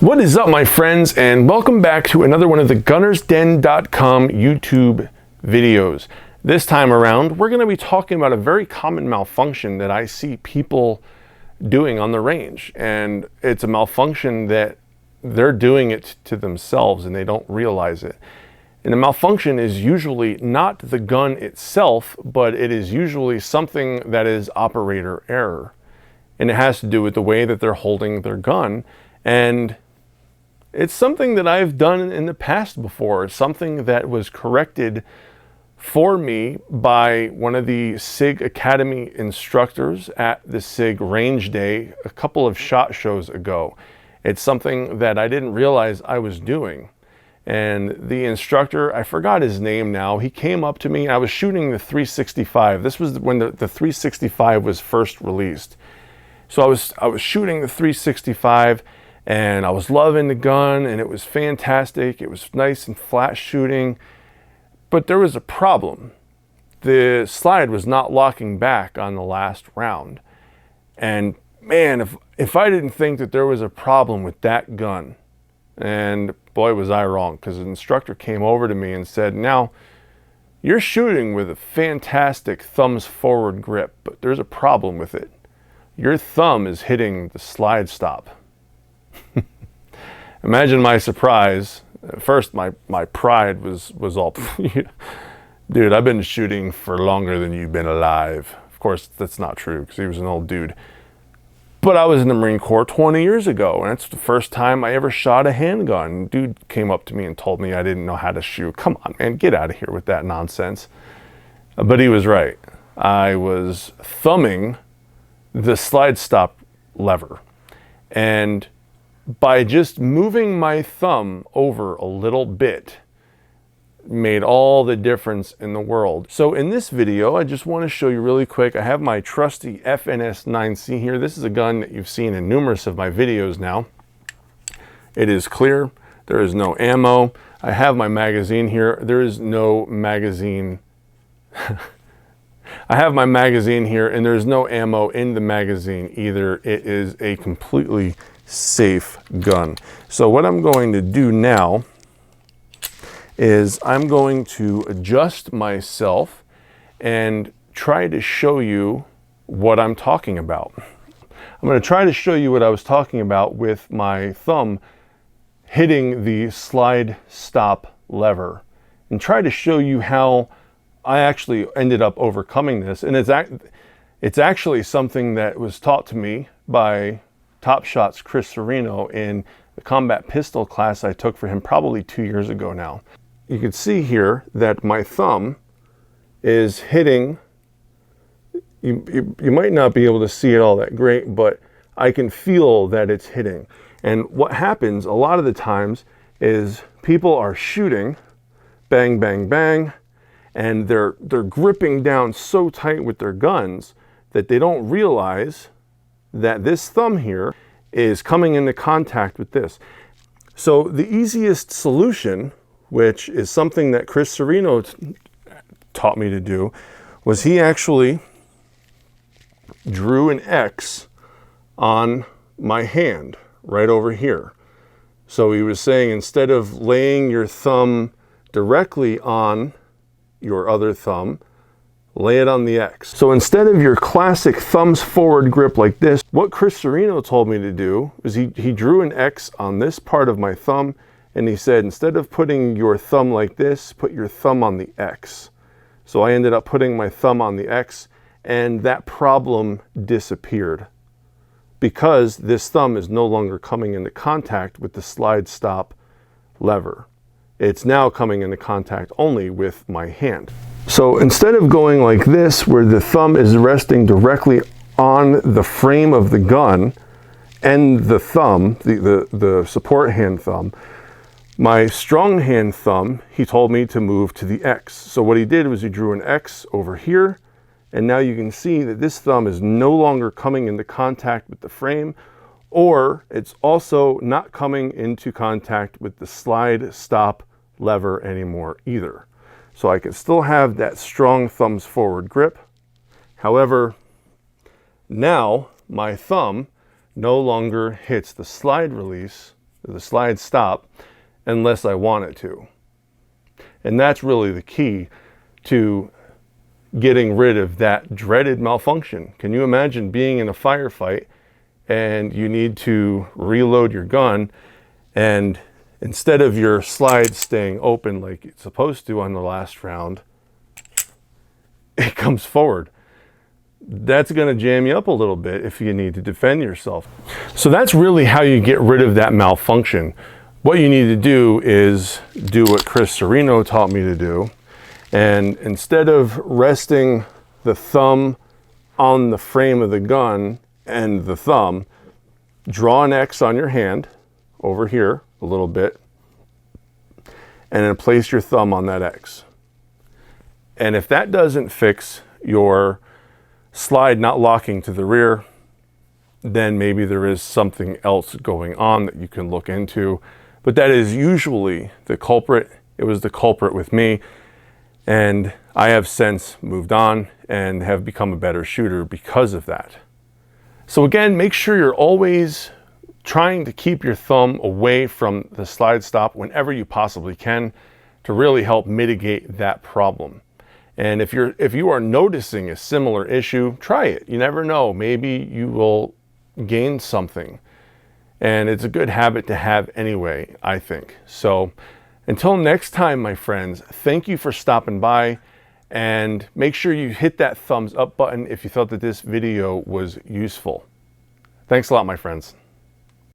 What is up, my friends, and welcome back to another one of the gunnersden.com YouTube videos. This time around, we're going to be talking about a very common malfunction that I see people doing on the range. And it's a malfunction that they're doing it to themselves and they don't realize it. And the malfunction is usually not the gun itself, but it is usually something that is operator error. And it has to do with the way that they're holding their gun. And it's something that I've done in the past before. It's something that was corrected for me by one of the SIG Academy instructors at the SIG Range Day a couple of SHOT Shows ago. It's something that I didn't realize I was doing. And the instructor, I forgot his name now, he came up to me. I was shooting the 365. This was when the 365 was first released. So I was shooting the 365 and I was loving the gun and it was fantastic. It was nice and flat shooting, but there was a problem. The slide was not locking back on the last round. And man, if I didn't think that there was a problem with that gun, and boy was I wrong, because the instructor came over to me and said, now you're shooting with a fantastic thumbs forward grip, but there's a problem with it. Your thumb is hitting the slide stop. Imagine my surprise. At first, my pride was all, dude, I've been shooting for longer than you've been alive. Of course, that's not true because he was an old dude. But I was in the Marine Corps 20 years ago, and it's the first time I ever shot a handgun. Dude came up to me and told me I didn't know how to shoot. Come on, man, get out of here with that nonsense. But he was right. I was thumbing the slide stop lever, and by just moving my thumb over a little bit made all the difference in the world. So in this video, I just want to show you really quick. I have my trusty FNS-9C here. This is a gun that you've seen in numerous of my videos now. It is clear. There is no ammo. I have my magazine here. There is no magazine. I have my magazine here and there's no ammo in the magazine either. It is a completely safe gun. So what I'm going to do now is I'm going to adjust myself and try to show you what I'm talking about. I'm going to try to show you what I was talking about with my thumb hitting the slide stop lever and try to show you how I actually ended up overcoming this. And it's actually something that was taught to me by Top Shot's Chris Serino in the combat pistol class I took for him probably 2 years ago now. You can see here that my thumb is hitting, you might not be able to see it all that great, but I can feel that it's hitting. And what happens a lot of the times is people are shooting, bang, bang, bang, and they're gripping down so tight with their guns that they don't realize that this thumb here is coming into contact with this. So the easiest solution, which is something that Chris Serino taught me to do, was he actually drew an X on my hand right over here. So he was saying, instead of laying your thumb directly on your other thumb, lay it on the X. So instead of your classic thumbs forward grip like this, what Chris Serino told me to do is he drew an X on this part of my thumb, and he said, instead of putting your thumb like this, put your thumb on the X. So I ended up putting my thumb on the X, and that problem disappeared because this thumb is no longer coming into contact with the slide stop lever. It's now coming into contact only with my hand. So instead of going like this, where the thumb is resting directly on the frame of the gun and the thumb, the support hand thumb, my strong hand thumb, he told me to move to the X. So what he did was he drew an X over here, and now you can see that this thumb is no longer coming into contact with the frame, or it's also not coming into contact with the slide stop lever anymore either. So I can still have that strong thumbs forward grip. However, now my thumb no longer hits the slide release, the slide stop unless I want it to. And that's really the key to getting rid of that dreaded malfunction. Can you imagine being in a firefight and you need to reload your gun, and instead of your slide staying open like it's supposed to on the last round, it comes forward? That's going to jam you up a little bit if you need to defend yourself. So that's really how you get rid of that malfunction. What you need to do is do what Chris Serino taught me to do. And instead of resting the thumb on the frame of the gun and the thumb, draw an X on your hand over here a little bit, and then place your thumb on that X. And if that doesn't fix your slide not locking to the rear, then maybe there is something else going on that you can look into. But that is usually the culprit. It was the culprit with me. And I have since moved on and have become a better shooter because of that. So again, make sure you're always trying to keep your thumb away from the slide stop whenever you possibly can to really help mitigate that problem. And if you are noticing a similar issue, try it. You never know. Maybe you will gain something. And it's a good habit to have anyway, I think. So until next time, my friends, thank you for stopping by, and make sure you hit that thumbs up button if you thought that this video was useful. Thanks a lot, my friends.